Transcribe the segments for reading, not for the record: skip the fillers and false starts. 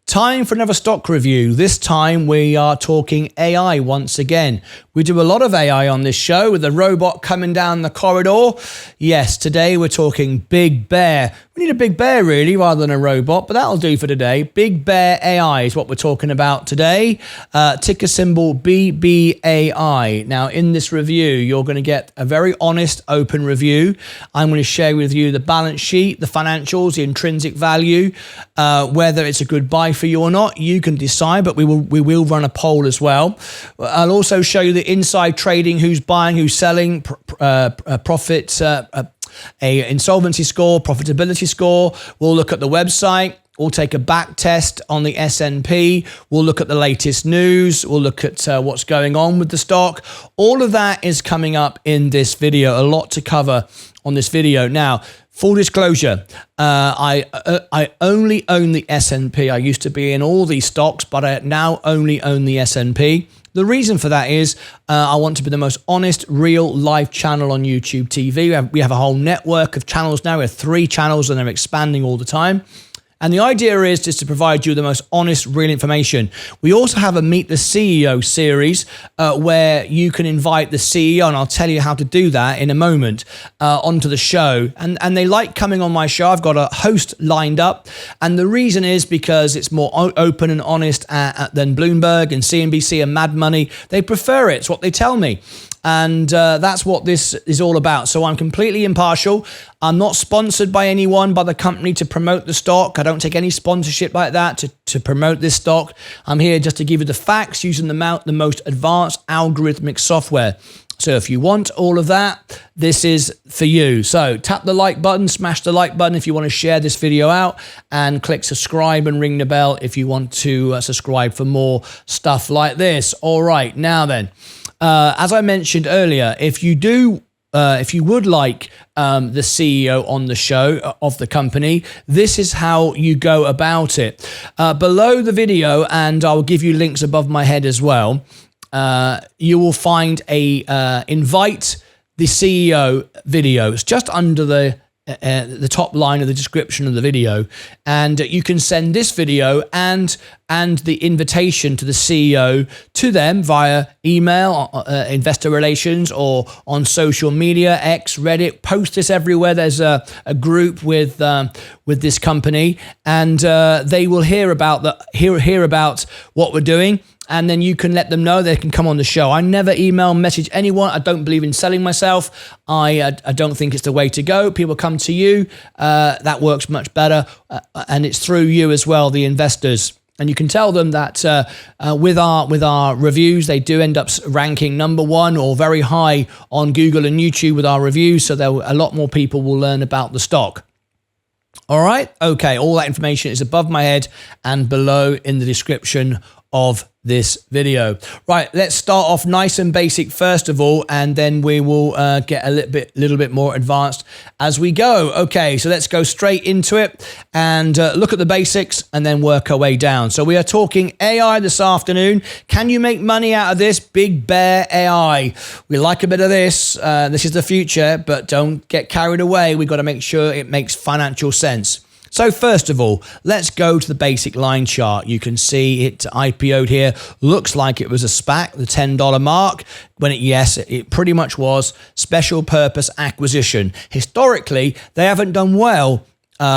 Time for another stock review. This time we are talking AI once again. We do a lot of AI on this show with the robot coming down the corridor. Yes, today we're talking Big Bear. We need a big bear really rather than a robot, but that'll do for today. BigBear.ai is what we're talking about today. Ticker symbol BBAI. Now in this review, you're going to get a very honest, open review. I'm going to share with you the balance sheet, the financials, the intrinsic value, whether it's a good buy for you or not. You can decide, but we will run a poll as well. I'll also show you the inside trading, who's buying, who's selling, profits, a insolvency score, profitability score. We'll look at the website. We'll take a back test on the S&P. We'll look at the latest news. We'll look at what's going on with the stock. All of that is coming up in this video. A lot to cover on this video. Now, full disclosure, I only own the S&P. I used to be in all these stocks, but I now only own the S&P. The reason for that is I want to be the most honest, real live channel on YouTube TV. We have a whole network of channels now. We have 3 channels and they're expanding all the time. And the idea is just to provide you the most honest, real information. We also have a Meet the CEO series where you can invite the CEO, and I'll tell you how to do that in a moment, onto the show. And they like coming on my show. I've got a host lined up. And the reason is because it's more open and honest than Bloomberg and CNBC and Mad Money. They prefer it. It's what they tell me. And that's what this is all about. So I'm completely impartial. I'm not sponsored by anyone, by the company to promote the stock. I don't take any sponsorship like that to promote this stock. I'm here just to give you the facts using the most advanced algorithmic software. So if you want all of that, this is for you. So tap the like button, smash the like button if you want to share this video out, and click subscribe and ring the bell if you want to subscribe for more stuff like this. All right, now then. As I mentioned earlier, if you would like the CEO on the show of the company, this is how you go about it. Below the video, and I'll give you links above my head as well, you will find a invite the CEO video. It's just under the top line of the description of the video, and you can send this video and the invitation to the CEO to them via email, investor relations, or on social media, X, Reddit. Post this everywhere. There's a group with this company, and they will hear about what we're doing. And then you can let them know they can come on the show. I never email, message anyone. I don't believe in selling myself. I don't think it's the way to go. People come to you. That works much better. And it's through you as well, the investors. And you can tell them that with our reviews, they do end up ranking #1 or very high on Google and YouTube with our reviews. So a lot more people will learn about the stock. All right. Okay. All that information is above my head and below in the description of this video. Right, let's start off nice and basic first of all, and then we will get a little bit more advanced as we go. Okay, so let's go straight into it and look at the basics and then work our way down. So we are talking AI this afternoon. Can you make money out of this? BigBear.ai. We like a bit of this. This is the future, but don't get carried away. We've got to make sure it makes financial sense. So first of all, let's go to the basic line chart. You can see it IPO'd here. Looks like it was a SPAC, the $10 mark. Yes, it pretty much was. Special purpose acquisition. Historically, they haven't done well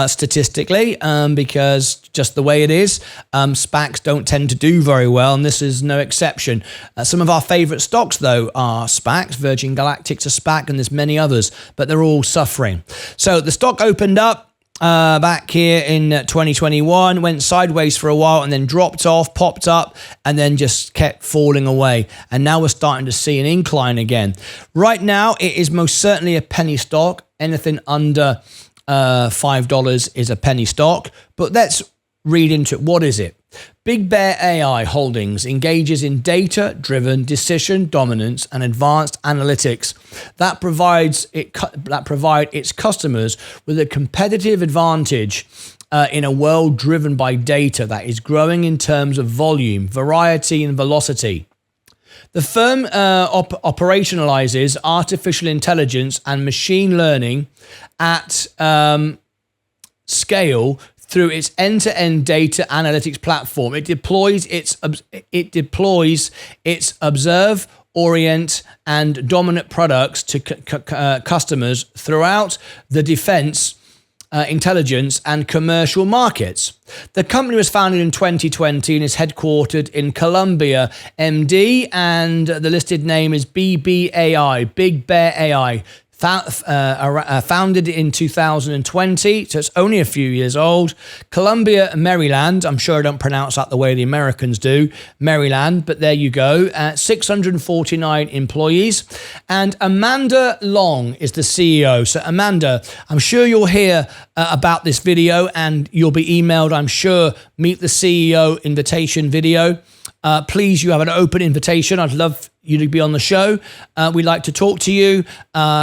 statistically because just the way it is, SPACs don't tend to do very well, and this is no exception. Some of our favorite stocks, though, are SPACs. Virgin Galactic's a SPAC, and there's many others, but they're all suffering. So the stock opened up back here in 2021, went sideways for a while and then dropped off, popped up, and then just kept falling away. And now we're starting to see an incline again. Right now, it is most certainly a penny stock. Anything under $5 is a penny stock. But let's read into it. What is it? BigBear.ai Holdings engages in data-driven decision dominance and advanced analytics that provide its customers with a competitive advantage in a world driven by data that is growing in terms of volume, variety, and velocity. The firm operationalizes artificial intelligence and machine learning at scale through its end-to-end data analytics platform. It deploys its observe, orient, and dominant products to customers throughout the defense, intelligence, and commercial markets. The company was founded in 2020 and is headquartered in Colombia, MD, and the listed name is BBAI, Big Bear AI. Founded in 2020, so it's only a few years old. Columbia, Maryland. I'm sure I don't pronounce that the way the Americans do, Maryland, but there you go. 649 employees. And Amanda Long is the CEO. So Amanda, I'm sure you'll hear about this video and you'll be emailed, I'm sure, Meet the CEO invitation video. Please, you have an open invitation. I'd love you to be on the show. We'd like to talk to you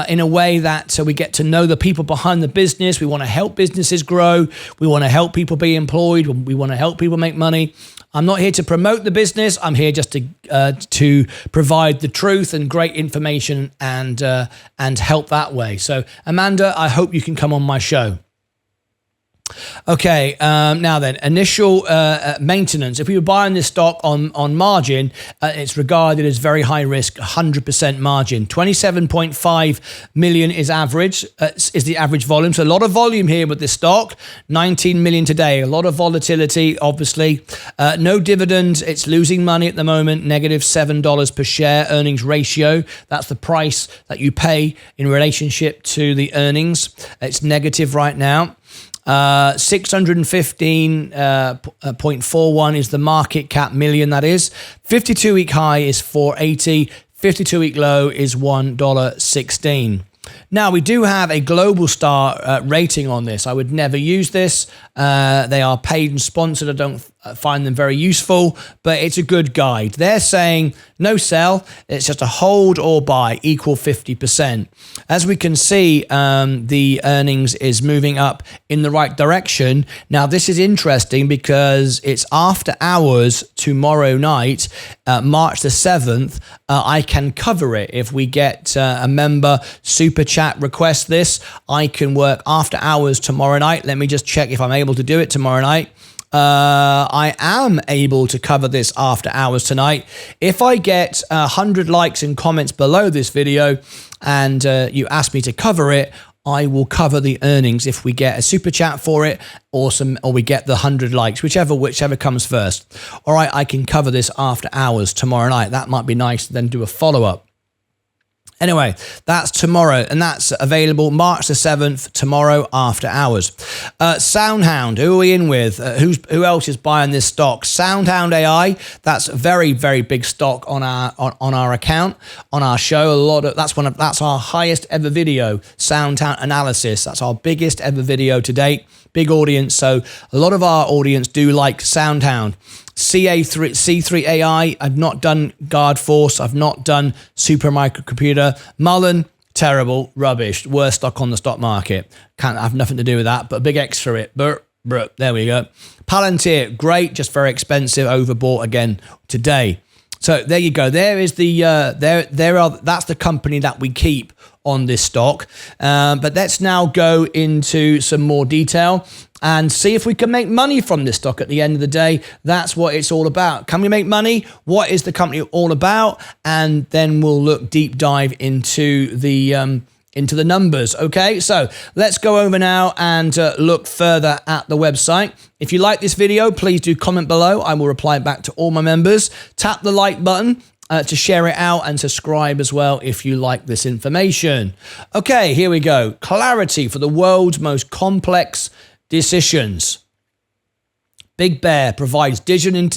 in a way that we get to know the people behind the business. We want to help businesses grow. We want to help people be employed. We want to help people make money. I'm not here to promote the business. I'm here just to provide the truth and great information and help that way. So, Amanda, I hope you can come on my show. Okay, now then, initial maintenance. If we were buying this stock on margin, it's regarded as very high risk, 100% margin. 27.5 million is average, is the average volume. So a lot of volume here with this stock, 19 million today. A lot of volatility, obviously. No dividends. It's losing money at the moment, negative $7 per share earnings ratio. That's the price that you pay in relationship to the earnings. It's negative right now. 615.41 is the market cap million, that is. 52-week high is 480. 52-week low is $1.16. Now, we do have a global star rating on this. I would never use this. They are paid and sponsored. I don't find them very useful, but it's a good guide. They're saying no sell. It's just a hold or buy, equal 50%. As we can see, the earnings is moving up in the right direction. Now, this is interesting because it's after hours tomorrow night, March the 7th. I can cover it. If we get a member super chat request this, I can work after hours tomorrow night. Let me just check if I'm able to do it tomorrow night. I am able to cover this after hours tonight. If I get 100 likes and comments below this video and you ask me to cover it, I will cover the earnings if we get a super chat for it, awesome, or we get the 100 likes, whichever comes first. All right, I can cover this after hours tomorrow night. That might be nice to then do a follow-up. Anyway, that's tomorrow, and that's available March the 7th, tomorrow after hours. Soundhound, who are we in with? Who else is buying this stock? Soundhound AI, that's a very, very big stock on our account, on our show. That's our highest ever video, Soundhound analysis. That's our biggest ever video to date. Big audience, so a lot of our audience do like Soundhound. C3 AI, I've not done Guard Force, I've not done Super Microcomputer. Mullen, terrible, rubbish, worst stock on the stock market. Can't have nothing to do with that, but a big X for it. There we go. Palantir, great, just very expensive, overbought again today. So there you go. There is the that's the company that we keep on this stock. But let's now go into some more detail and see if we can make money from this stock at the end of the day. That's what it's all about. Can we make money? What is the company all about? And then we'll look deep dive into the numbers. Okay, so let's go over now and look further at the website. If you like this video, please do comment below. I will reply back to all my members. Tap the like button to share it out and subscribe as well if you like this information. Okay, here we go. Clarity for the world's most complex decisions. Big Bear provides decision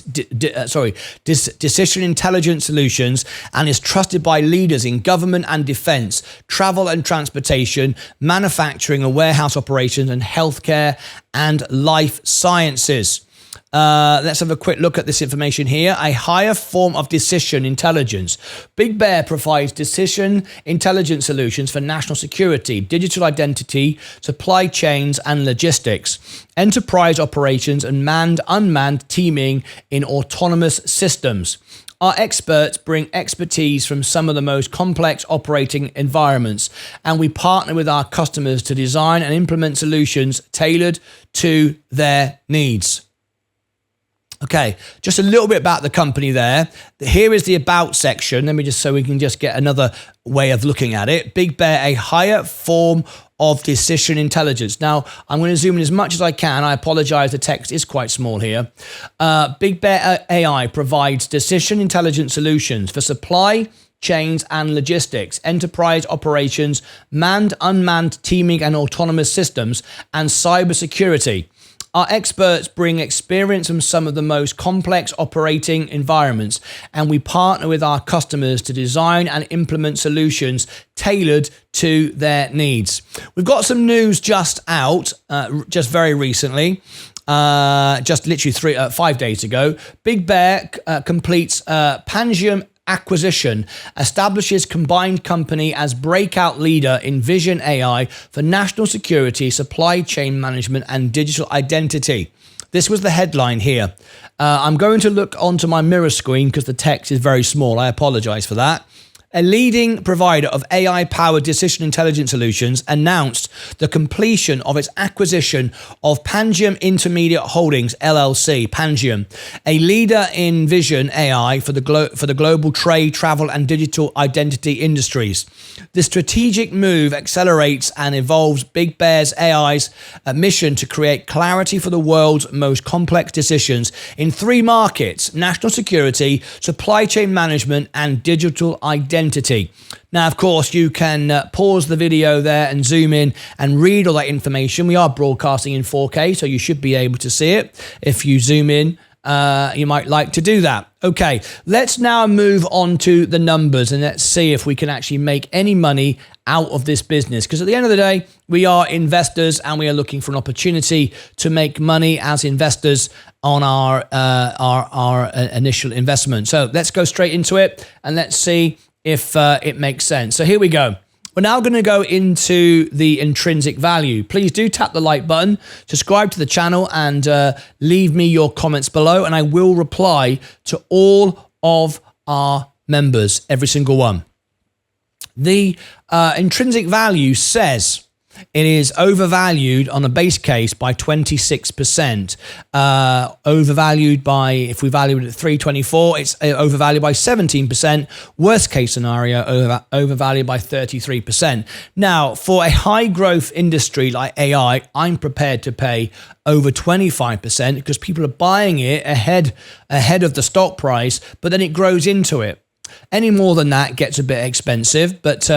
intelligence solutions and is trusted by leaders in government and defense, travel and transportation, manufacturing and warehouse operations, and healthcare and life sciences. Let's have a quick look at this information here. A higher form of decision intelligence. Big Bear provides decision intelligence solutions for national security, digital identity, supply chains and logistics, enterprise operations, and unmanned teaming in autonomous systems. Our experts bring expertise from some of the most complex operating environments, and we partner with our customers to design and implement solutions tailored to their needs. Okay, just a little bit about the company there. Here is the about section. Let me just, so we can just get another way of looking at it. Big Bear, a higher form of decision intelligence. Now, I'm going to zoom in as much as I can. I apologize, the text is quite small here. Big Bear AI provides decision intelligence solutions for supply chains and logistics, enterprise operations, manned, unmanned teaming and autonomous systems, and cybersecurity. Our experts bring experience from some of the most complex operating environments, and we partner with our customers to design and implement solutions tailored to their needs. We've got some news just out, just very recently. Just literally 5 days ago. Big Bear completes Pangiam acquisition, establishes combined company as breakout leader in vision AI for national security, supply chain management, and digital identity. This was the headline here. I'm going to look onto my mirror screen because the text is very small. I apologize for that. A leading provider of AI-powered decision intelligence solutions announced the completion of its acquisition of Pangiam Intermediate Holdings, LLC, Pangiam, a leader in vision AI for the global trade, travel, and digital identity industries. The strategic move accelerates and evolves Big Bear's AI's mission to create clarity for the world's most complex decisions in 3 markets: national security, supply chain management, and digital identity. Now, of course, you can pause the video there and zoom in and read all that information. We are broadcasting in 4K, so you should be able to see it. If you zoom in, you might like to do that. Okay, let's now move on to the numbers and let's see if we can actually make any money out of this business. Because at the end of the day, we are investors and we are looking for an opportunity to make money as investors on our initial investment. So let's go straight into it and let's see if it makes sense. So here we go. We're now going to go into the intrinsic value. Please do tap the like button, subscribe to the channel, and leave me your comments below, and I will reply to all of our members, every single one. The intrinsic value says it is overvalued on a base case by 26%. Overvalued by, if we value it at 324, it's overvalued by 17%. Worst case scenario, overvalued by 33%. Now, for a high growth industry like AI, I'm prepared to pay over 25% because people are buying it ahead of the stock price, but then it grows into it. Any more than that gets a bit expensive, but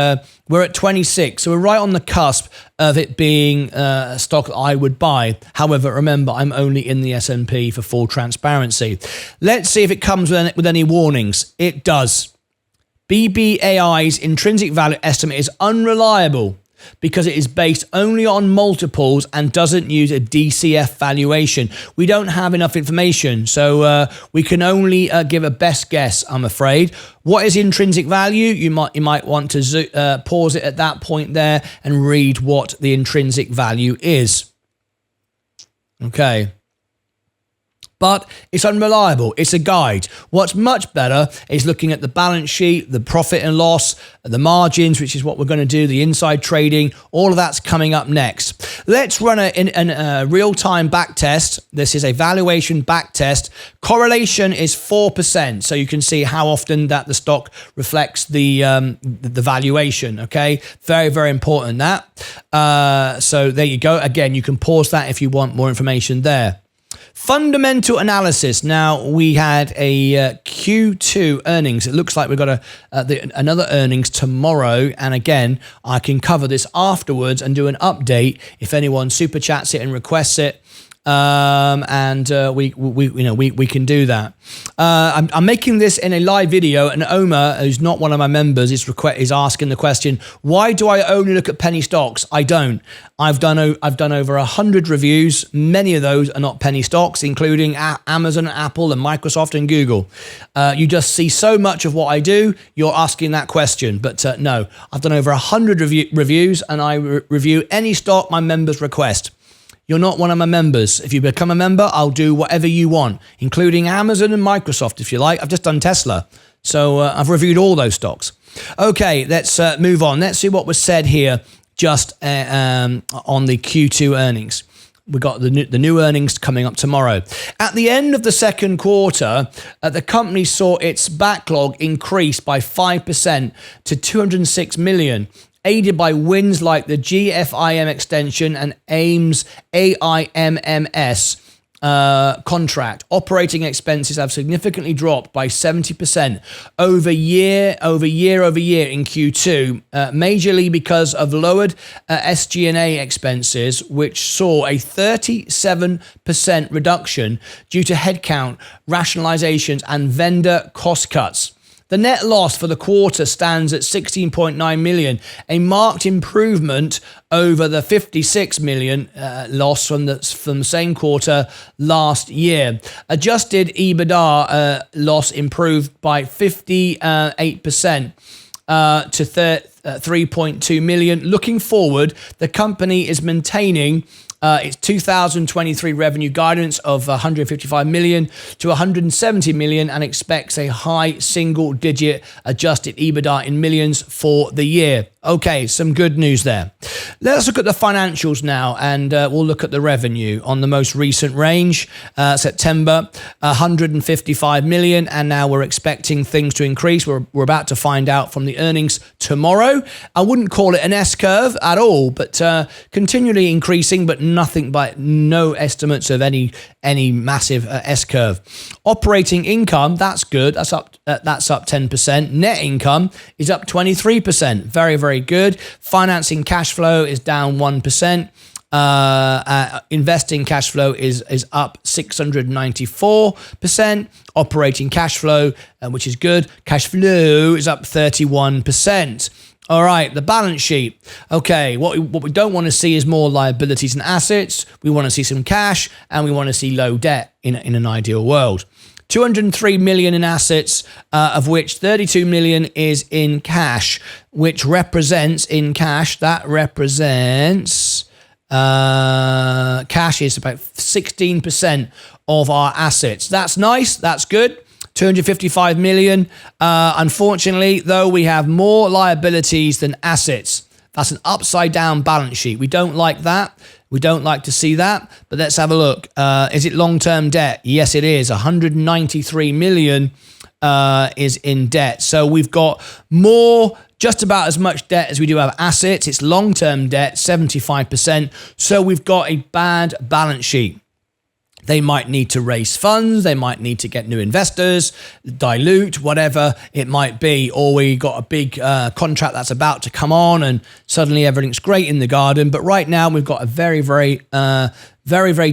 we're at 26, so we're right on the cusp of it being a stock that I would buy. However, remember, I'm only in the S&P for full transparency. Let's see if it comes with any warnings. It does. BBAI's intrinsic value estimate is unreliable because it is based only on multiples and doesn't use a DCF valuation. We don't have enough information, so we can only give a best guess, I'm afraid. What is intrinsic value? You might want to pause it at that point there and read what the intrinsic value is. Okay. But it's unreliable. It's a guide. What's much better is looking at the balance sheet, the profit and loss, the margins, which is what we're going to do, the inside trading. All of that's coming up next. Let's run a real-time back test. This is a valuation back test. Correlation is 4%, so you can see how often that the stock reflects the valuation. Okay, very, very important that. So there you go. Again, you can pause that if you want more information there. Fundamental analysis. Now, we had a Q2 earnings. It looks like we've got another earnings tomorrow. And again, I can cover this afterwards and do an update if anyone super chats it and requests it. we can do that. I'm making this in a live video, and Omar, who's not one of my members, is asking the question, why do I only look at penny stocks? I don't. I've done over 100 reviews. Many of those are not penny stocks, including Amazon, Apple, and Microsoft and Google. You just see so much of what I do. You're asking that question, but no, I've done over 100 reviews, and I review any stock my members request. You're not one of my members. If you become a member, I'll do whatever you want, including Amazon and Microsoft, if you like. I've just done Tesla. So I've reviewed all those stocks. Okay, let's move on. Let's see what was said here just on the Q2 earnings. We've got the new earnings coming up tomorrow. At the end of the second quarter, the company saw its backlog increase by 5% to 206 million. Aided by wins like the GFIM extension and AIMS AIMMS contract. Operating expenses have significantly dropped by 70% year over year in Q2, majorly because of lowered SG&A expenses, which saw a 37% reduction due to headcount rationalizations and vendor cost cuts. The net loss for the quarter stands at 16.9 million, a marked improvement over the 56 million loss from the same quarter last year. Adjusted EBITDA loss improved by 58% to 3.2 million. Looking forward, the company is maintaining its 2023 revenue guidance of 155 million to 170 million and expects a high single-digit adjusted EBITDA in millions for the year. Okay, some good news there. Let's look at the financials now, and we'll look at the revenue on the most recent range. September, 155 million, and now we're expecting things to increase. We're about to find out from the earnings tomorrow. I wouldn't call it an S-curve at all, but continually increasing, but no estimates of any massive S-curve. Operating income, that's good. That's up 10%. Net income is up 23%. Very, very good. Financing cash flow is down 1%. Investing cash flow is up 694%. Operating cash flow, which is good. Cash flow is up 31%. All right, the balance sheet. Okay, what we don't want to see is more liabilities and assets. We want to see some cash, and we want to see low debt in an ideal world. 203 million in assets, of which 32 million is in cash, which represents cash is about 16% of our assets. That's nice. That's good. 255 million. Unfortunately, though, we have more liabilities than assets. That's an upside down balance sheet. We don't like that. We don't like to see that. But let's have a look. Is it long-term debt? Yes, it is. 193 million is in debt. So we've got just about as much debt as we do have assets. It's long-term debt, 75%. So we've got a bad balance sheet. They might need to raise funds. They might need to get new investors, dilute, whatever it might be. Or we got a big contract that's about to come on and suddenly everything's great in the garden. But right now we've got a very, very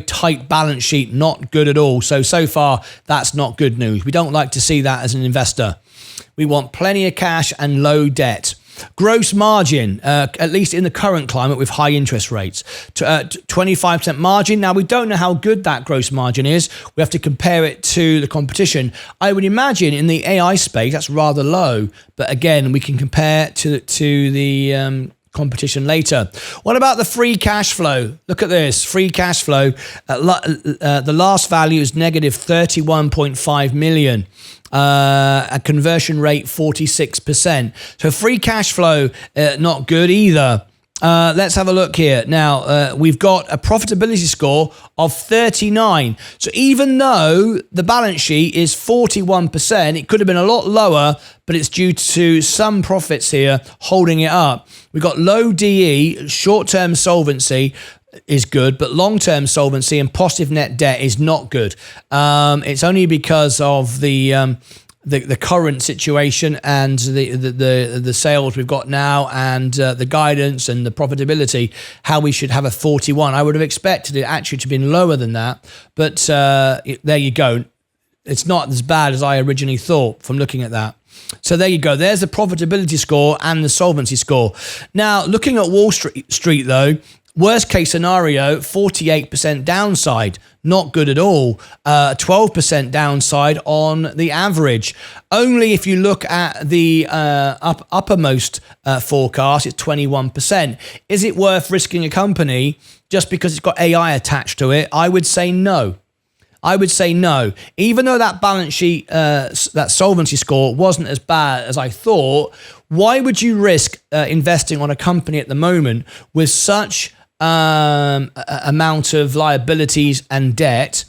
tight balance sheet. Not good at all. So far, that's not good news. We don't like to see that as an investor. We want plenty of cash and low debt. Gross margin, at least in the current climate with high interest rates, 25% margin. Now, we don't know how good that gross margin is. We have to compare it to the competition. I would imagine in the AI space, that's rather low. But again, we can compare to the competition later. What about the free cash flow? Look at this. Free cash flow. The last value is negative 31.5 million. A conversion rate 46%. So free cash flow, not good either. Let's have a look here. Now, we've got a profitability score of 39. So even though the balance sheet is 41%, it could have been a lot lower, but it's due to some profits here holding it up. We've got low DE, short-term solvency is good, but long-term solvency and positive net debt is not good. It's only because of the the current situation and the sales we've got now and the guidance and the profitability, how we should have a 41. I would have expected it actually to have been lower than that, but there you go. It's not as bad as I originally thought from looking at that. So there you go. There's the profitability score and the solvency score. Now, looking at Wall Street though, worst case scenario, 48% downside. Not good at all. 12% downside on the average. Only if you look at the uppermost forecast, it's 21%. Is it worth risking a company just because it's got AI attached to it? I would say no. I would say no. Even though that balance sheet, that solvency score wasn't as bad as I thought, why would you risk investing on a company at the moment with such amount of liabilities and debt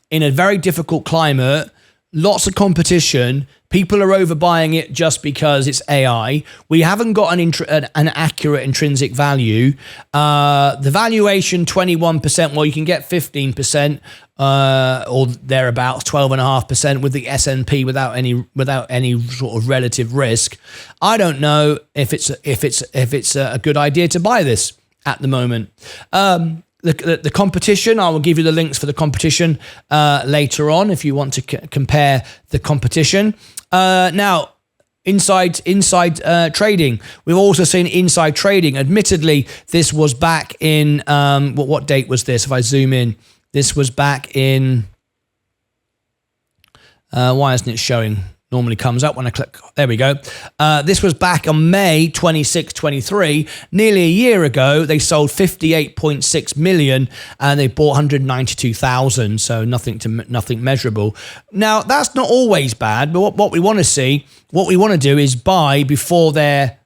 in a very difficult climate, lots of competition, people are overbuying it just because it's AI. We haven't got an accurate intrinsic value. The valuation 21%, well, you can get 15% or thereabouts, 12.5% with the S&P without any sort of relative risk. I don't know if it's a good idea to buy this at the moment. The competition, I will give you the links for the competition later on if you want to compare the competition. Now, inside trading, we've also seen inside trading. Admittedly, this was back in, what date was this? If I zoom in, this was back in, why isn't it showing? Normally comes up when I click. There we go. This was back on May 26, 23. Nearly a year ago, they sold 58.6 million and they bought 192,000. So nothing measurable. Now, that's not always bad, but what we want to do is buy before they're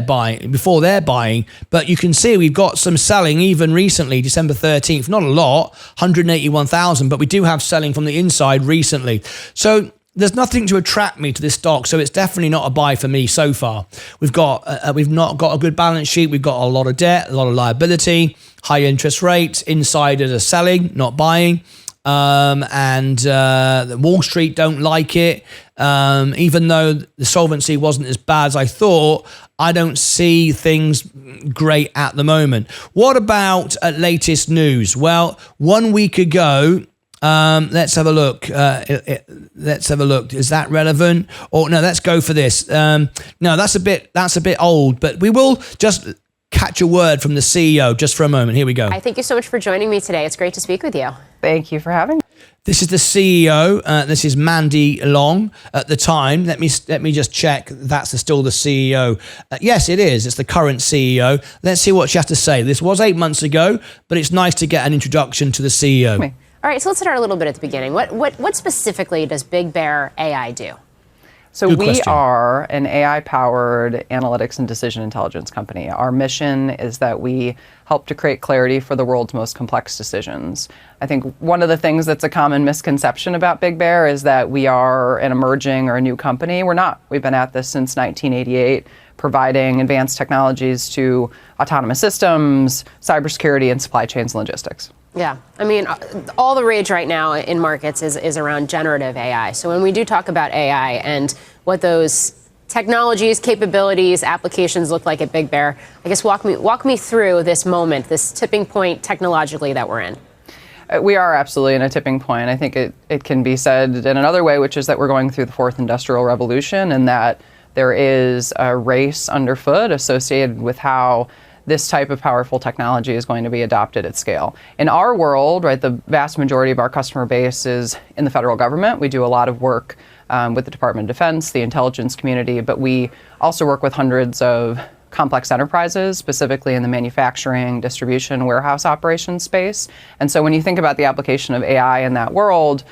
buying. But you can see we've got some selling even recently, December 13th. Not a lot, 181,000, but we do have selling from the inside recently. So there's nothing to attract me to this stock, so it's definitely not a buy for me so far. We've not got a good balance sheet. We've got a lot of debt, a lot of liability, high interest rates. Insiders are selling, not buying, and Wall Street don't like it. Even though the solvency wasn't as bad as I thought, I don't see things great at the moment. What about latest news? Well, 1 week ago. Let's have a look. Let's have a look. Is that relevant? Or no, let's go for this. No, that's a bit old, but we will just catch a word from the CEO just for a moment. Here we go. Thank you so much for joining me today. It's great to speak with you. Thank you for having me. This is the CEO. This is Mandy Long at the time. Let me just check. That's still the CEO. Yes, it is. It's the current CEO. Let's see what she has to say. This was 8 months ago, but it's nice to get an introduction to the CEO. All right, so let's start a little bit at the beginning. What specifically does BigBear.ai do? So we are an AI-powered analytics and decision intelligence company. Our mission is that we help to create clarity for the world's most complex decisions. I think one of the things that's a common misconception about BigBear is that we are an emerging or a new company. We're not. We've been at this since 1988, providing advanced technologies to autonomous systems, cybersecurity, and supply chains and logistics. Yeah, I mean, all the rage right now in markets is around generative AI. So when we do talk about AI and what those technologies, capabilities, applications look like at BigBear, I guess walk me through this moment, this tipping point technologically that we're in. We are absolutely in a tipping point. I think it can be said in another way, which is that we're going through the fourth industrial revolution and that there is a race underfoot associated with how this type of powerful technology is going to be adopted at scale. In our world, right, the vast majority of our customer base is in the federal government. We do a lot of work with the Department of Defense, the intelligence community, but we also work with hundreds of complex enterprises, specifically in the manufacturing, distribution, warehouse operations space. And so when you think about the application of AI in that world,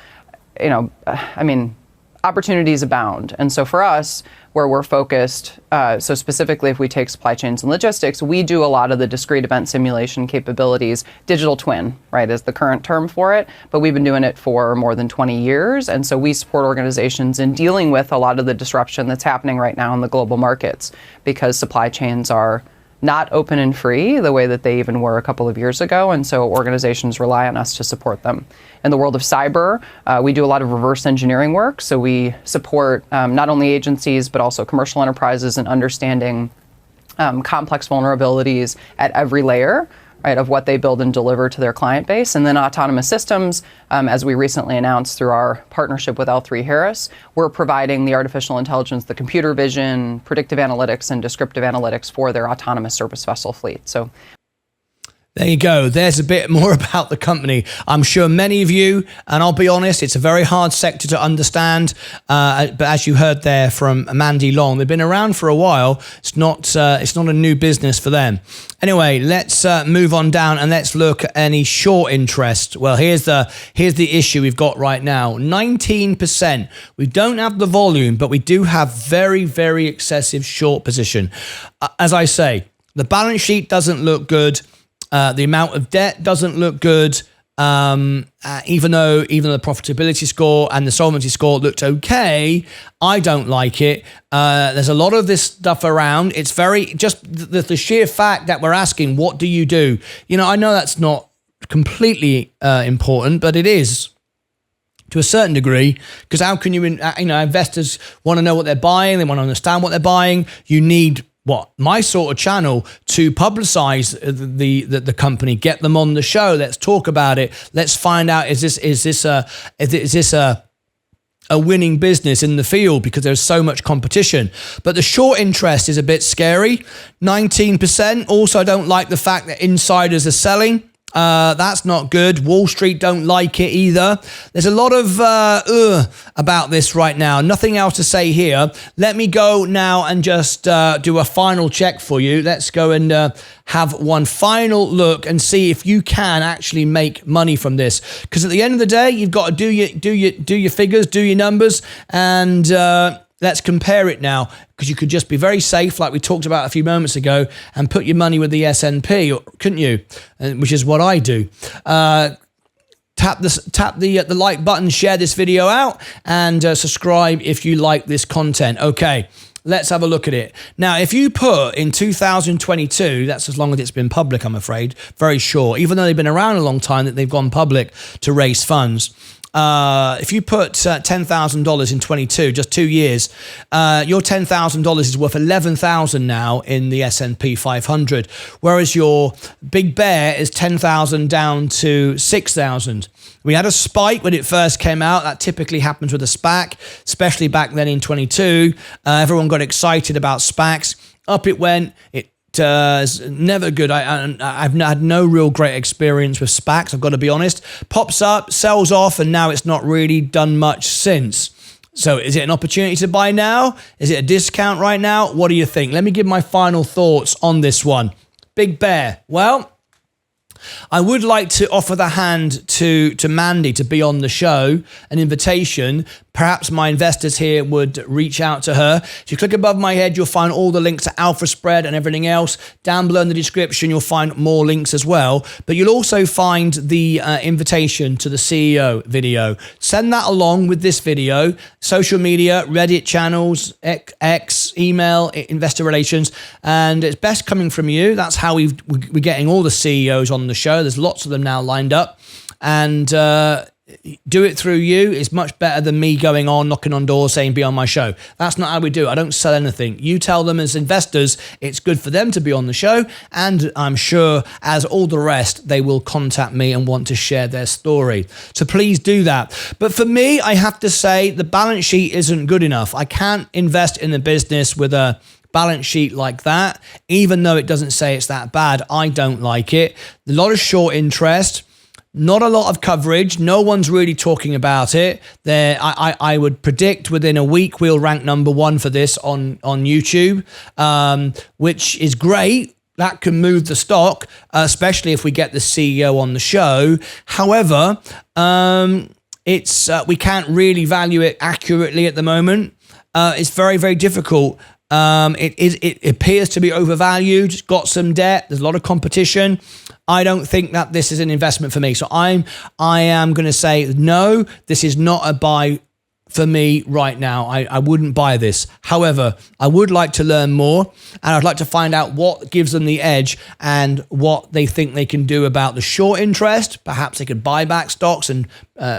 opportunities abound. And so for us, where we're focused, so specifically if we take supply chains and logistics, we do a lot of the discrete event simulation capabilities. Digital twin, right, is the current term for it, but we've been doing it for more than 20 years. And so we support organizations in dealing with a lot of the disruption that's happening right now in the global markets because supply chains are not open and free the way that they even were a couple of years ago, and so organizations rely on us to support them. In the world of cyber, we do a lot of reverse engineering work, so we support not only agencies but also commercial enterprises in understanding complex vulnerabilities at every layer, right, of what they build and deliver to their client base. And then autonomous systems, as we recently announced through our partnership with L3Harris, we're providing the artificial intelligence, the computer vision, predictive analytics, and descriptive analytics for their autonomous surface vessel fleet. So there you go. There's a bit more about the company. I'm sure many of you, and I'll be honest, it's a very hard sector to understand. But as you heard there from Mandy Long, they've been around for a while. It's not a new business for them. Anyway, let's move on down and let's look at any short interest. Well, here's the issue we've got right now. 19%. We don't have the volume, but we do have very, very excessive short position. As I say, the balance sheet doesn't look good. The amount of debt doesn't look good, even though the profitability score and the solvency score looked okay. I don't like it. There's a lot of this stuff around. It's very just the sheer fact that we're asking, what do you do? I know that's not completely important, but it is to a certain degree, because how can you, investors want to know what they're buying. They want to understand what they're buying. You need my sort of channel to publicize the company, get them on the show. Let's talk about it. Let's find out, is this a winning business in the field, because there's so much competition. But the short interest is a bit scary. 19%. Also, I don't like the fact that insiders are selling. That's not good. Wall Street don't like it either. There's a lot of about this right now. Nothing else to say here. Let me go now and just do a final check for you. Let's go and have one final look and see if you can actually make money from this. Because at the end of the day, you've got to do your figures, do your numbers, and let's compare it now, because you could just be very safe, like we talked about a few moments ago, and put your money with the S&P, couldn't you? Which is what I do. Tap the like button, share this video out, and subscribe if you like this content. Okay, let's have a look at it. Now, if you put in 2022, that's as long as it's been public, I'm afraid, very short, even though they've been around a long time, that they've gone public to raise funds. If you put $10,000 in 22, just 2 years, your $10,000 is worth $11,000 now in the S&P 500, whereas your Big Bear is $10,000 down to $6,000. We had a spike when it first came out. That typically happens with a SPAC, especially back then in 22. Everyone got excited about SPACs. Up it went. It's never good. I've had no real great experience with SPACs, I've got to be honest. Pops up, sells off, and now it's not really done much since. So is it an opportunity to buy now? Is it a discount right now? What do you think? Let me give my final thoughts on this one. Big Bear. Well, I would like to offer the hand to Mandy to be on the show, an invitation. Perhaps my investors here would reach out to her. If you click above my head, you'll find all the links to Alpha Spread and everything else. Down below in the description, you'll find more links as well. But you'll also find the invitation to the CEO video. Send that along with this video. Social media, Reddit channels, X, email, investor relations. And it's best coming from you. That's how we're getting all the CEOs on the show. There's lots of them now lined up. And do it through you is much better than me going on, knocking on doors, saying be on my show. That's not how we do it. I don't sell anything. You tell them as investors, it's good for them to be on the show. And I'm sure, as all the rest, they will contact me and want to share their story. So please do that. But for me, I have to say the balance sheet isn't good enough. I can't invest in a business with a balance sheet like that, even though it doesn't say it's that bad. I don't like it. A lot of short interest. Not a lot of coverage. No one's really talking about it. I would predict within a week we'll rank number 1 for this on YouTube, which is great. That can move the stock, especially if we get the CEO on the show. However, we can't really value it accurately at the moment. It's very, very difficult. It appears to be overvalued. It's got some debt. There's a lot of competition. I don't think that this is an investment for me. So I am going to say no. This is not a buy for me right now. I wouldn't buy this. However, I would like to learn more, and I'd like to find out what gives them the edge and what they think they can do about the short interest. Perhaps they could buy back stocks and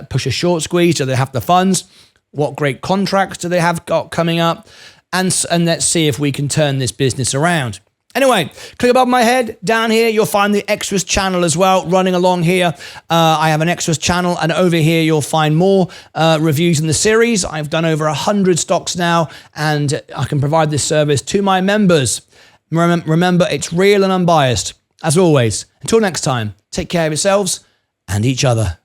push a short squeeze. Do they have the funds? What great contracts do they have got coming up? And let's see if we can turn this business around. Anyway, click above my head. Down here, you'll find the extras channel as well. Running along here, I have an extras channel, and over here, you'll find more reviews in the series. I've done over 100 stocks now, and I can provide this service to my members. Remember, it's real and unbiased. As always, until next time, take care of yourselves and each other.